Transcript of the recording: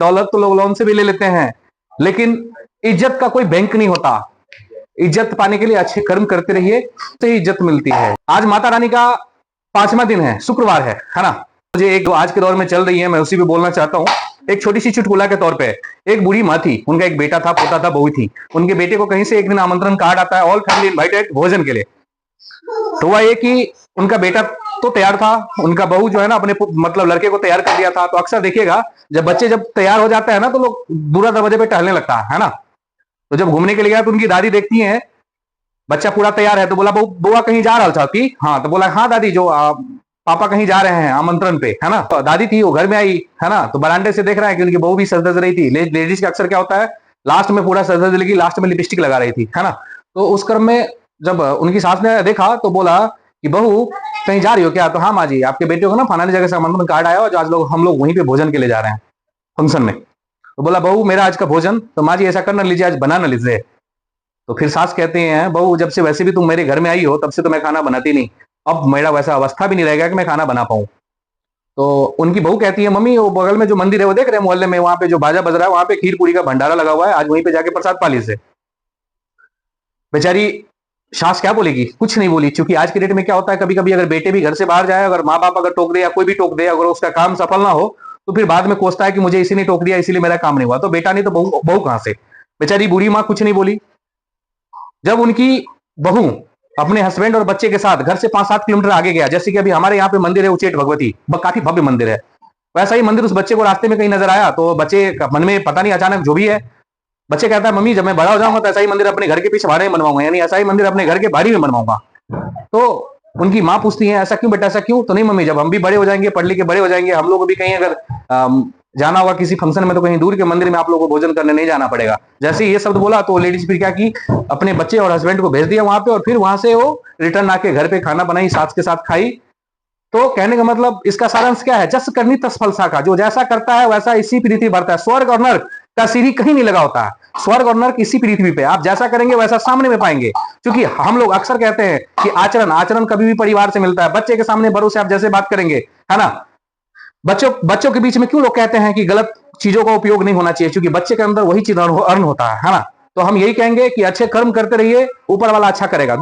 दौलत तो लोग लोन से भी ले लेते हैं, लेकिन इज्जत का कोई बैंक नहीं होता। इज्जत पाने के लिए अच्छे कर्म करते रहिए तो ही इज्जत मिलती है। आज माता रानी का 5वां दिन है, शुक्रवार है ना। मुझे एक आज के दौर में चल रही है, मैं उसी पे बोलना चाहता हूँ। एक छोटी सी चुटकुला के तौर पे, एक बूढ़ी माँ थी, उनका एक बेटा था, पोता था, बहू थी। उनके बेटे को कहीं से एक दिन आमंत्रण कार्ड आता है, ऑल फैमिली इनवाइटेड भोजन के लिए। तो हुआ ये कि उनका बेटा तो तैयार था, उनका बहू जो है ना अपने मतलब लड़के को तैयार कर दिया था। तो अक्सर देखिएगा जब बच्चे जब तैयार हो जाते हैं ना तो लोग दूरा दरवाजे पे टहलने लगता है ना। तो जब घूमने के लिए गया तो उनकी दादी देखती है बच्चा पूरा तैयार है, तो बोला बुआ कहीं जा रहा था कि हाँ, तो बोला हाँ दादी, जो पापा कहीं जा रहे हैं आमंत्रण पे, है ना। तो दादी थी वो घर में आई, है ना। तो बरामदे से देख रहा है कि उनकी बहू भी सज धज रही थी। लेडीज का अक्सर क्या होता है, लास्ट में पूरा सज धज लगी, लास्ट में लिपस्टिक लगा रही थी, है ना। तो उस क्रम में जब उनकी सास ने देखा तो बोला कि बहू कहीं जा रही हो क्या? तो हाँ माँ जी, आपके बेटे को ना फलानी जगह से आमंत्रण कार्ड आया और जो आज हम लोग वहीं पे भोजन के लिए जा रहे हैं, फंक्शन में। तो बोला बहू मेरा आज का भोजन, तो माँ जी ऐसा कर ना लीजिए, आज बना ना लीजिए। तो फिर सास कहते हैं बहू जब से वैसे भी तुम मेरे घर में आई हो तब से तो मैं खाना बनाती नहीं, अब मेरा वैसा अवस्था भी नहीं रहेगा कि मैं खाना बना पाऊं। तो उनकी बहू कहती है मम्मी वो बगल में जो मंदिर है वो देख रहे हैं मोहल्ले में, वहां पे जो बाजा बज रहा है, वहां पे खीर पूरी का भंडारा लगा हुआ है, आज वहीं पे जाके प्रसाद पा लीजिए। बेचारी सास क्या बोलेगी, कुछ नहीं बोली। क्योंकि आज के डेट में क्या होता है, कभी कभी अगर बेटे भी घर से बाहर जाए, अगर माँ बाप अगर टोक दे या कोई भी टोक दे, अगर उसका काम सफल ना हो तो फिर बाद में कोसता है कि मुझे इसी ने टोक दिया इसीलिए मेरा काम नहीं हुआ। तो बेटा नहीं तो बहू कहां से। बेचारी बूढ़ी माँ कुछ नहीं बोली। जब उनकी बहू अपने हस्बैंड और बच्चे के साथ घर से 5-7 किलोमीटर आगे गया, जैसे कि अभी हमारे यहाँ पे मंदिर है उच्चैठ भगवती, काफी भव्य मंदिर है, वैसा ही मंदिर उस बच्चे को रास्ते में कहीं नजर आया। तो बच्चे मन में पता नहीं अचानक जो भी है, बच्चे कहता है मम्मी जब मैं बड़ा हो जाऊंगा तो ऐसा ही मंदिर अपने घर के पीछे बाहर में बनवाऊंगा, यानी ऐसा ही मंदिर अपने घर के बाहरी में बनवाऊंगा। तो उनकी माँ पूछती है ऐसा क्यों बेटा, ऐसा क्यों? तो नहीं मम्मी, जब हम भी बड़े हो जाएंगे, पढ़ लिख के बड़े हो जाएंगे, हम लोग भी कहीं अगर जाना होगा किसी फंक्शन में तो कहीं दूर के मंदिर में आप लोगों को भोजन करने नहीं जाना पड़ेगा। जैसे ही ये शब्द बोला तो लेडीज फिर क्या की, अपने बच्चे और हस्बैंड को भेज दिया वहां पे, और फिर वहां से वो रिटर्न आके घर पे खाना बनाई, सास के साथ खाई। तो कहने का मतलब इसका सारांश क्या है, जस करनी तस फल साका, जो जैसा करता है वैसा इसी पृथ्वी बढ़ता है। स्वर्ग और नर्क का सीढ़ी कहीं नहीं लगा होता है, स्वर्ग और नर्क इसी पृथ्वी पे, आप जैसा करेंगे वैसा सामने में पाएंगे। क्योंकि हम लोग अक्सर कहते हैं कि आचरण आचरण कभी भी परिवार से मिलता है। बच्चे के सामने भरोसे आप जैसे बात करेंगे, है ना। बच्चों के बीच में क्यों लोग कहते हैं कि गलत चीजों का उपयोग नहीं होना चाहिए, क्योंकि बच्चे के अंदर वही चीज अर्न होता है ना। तो हम यही कहेंगे कि अच्छे कर्म करते रहिए, ऊपर वाला अच्छा करेगा।